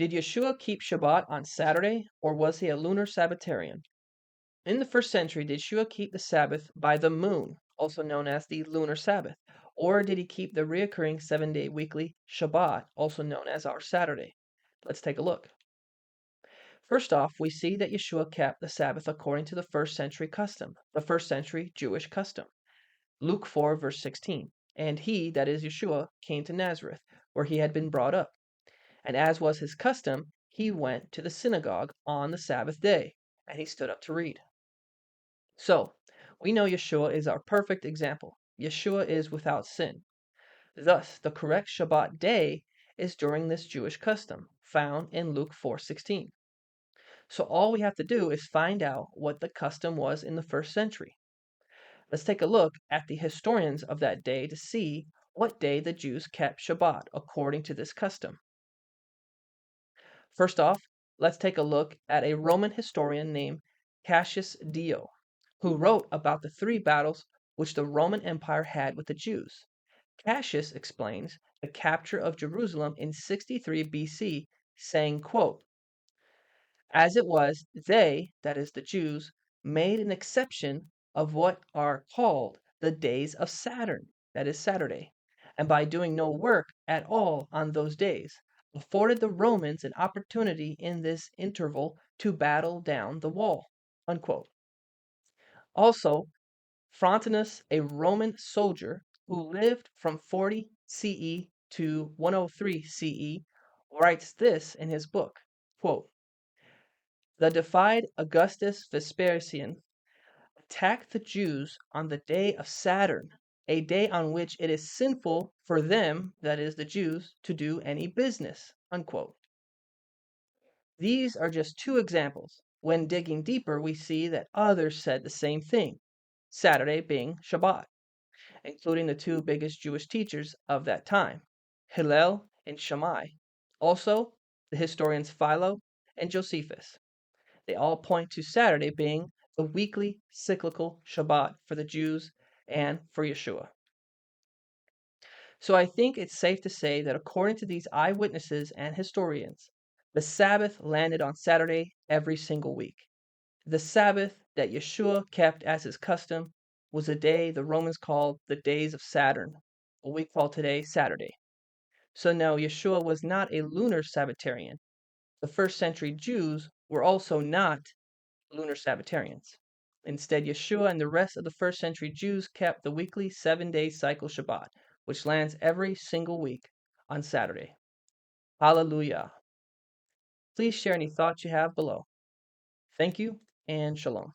Did Yeshua keep Shabbat on Saturday, or was he a lunar Sabbatarian? In the first century, did Yeshua keep the Sabbath by the moon, also known as the lunar Sabbath, or did he keep the reoccurring 7-day weekly Shabbat, also known as our Saturday? Let's take a look. First off, we see that Yeshua kept the Sabbath according to the first century custom, the first century Jewish custom. Luke 4, verse 16. And he, that is Yeshua, came to Nazareth, where he had been brought up. And as was his custom, he went to the synagogue on the Sabbath day, and he stood up to read. So, we know Yeshua is our perfect example. Yeshua is without sin. Thus, the correct Shabbat day is during this Jewish custom, found in Luke 4:16. So all we have to do is find out what the custom was in the first century. Let's take a look at the historians of that day to see what day the Jews kept Shabbat according to this custom. First off, let's take a look at a Roman historian named Cassius Dio, who wrote about the 3 battles which the Roman Empire had with the Jews. Cassius explains the capture of Jerusalem in 63 BC, saying, quote, as it was, they, that is the Jews, made an exception of what are called the days of Saturn, that is Saturday, and by doing no work at all on those days, afforded the Romans an opportunity in this interval to battle down the wall. Unquote. Also, Frontinus, a Roman soldier who lived from 40 CE to 103 CE, writes this in his book, quote, the defied Augustus Vespasian attacked the Jews on the day of Saturn, a day on which it is sinful for them, that is, the Jews, to do any business. Unquote. These are just 2 examples. When digging deeper, we see that others said the same thing, Saturday being Shabbat, including the 2 biggest Jewish teachers of that time, Hillel and Shammai. Also, the historians Philo and Josephus. They all point to Saturday being the weekly cyclical Shabbat for the Jews and for Yeshua. So I think it's safe to say that according to these eyewitnesses and historians, the Sabbath landed on Saturday every single week. The Sabbath that Yeshua kept as his custom was a day the Romans called the days of Saturn, what we call today Saturday. So no, Yeshua was not a lunar Sabbatarian. The first century Jews were also not Lunar Sabbatarians. Instead, Yeshua and the rest of the first century Jews kept the weekly 7-day cycle Shabbat, which lands every single week on Saturday. Hallelujah. Please share any thoughts you have below. Thank you and shalom.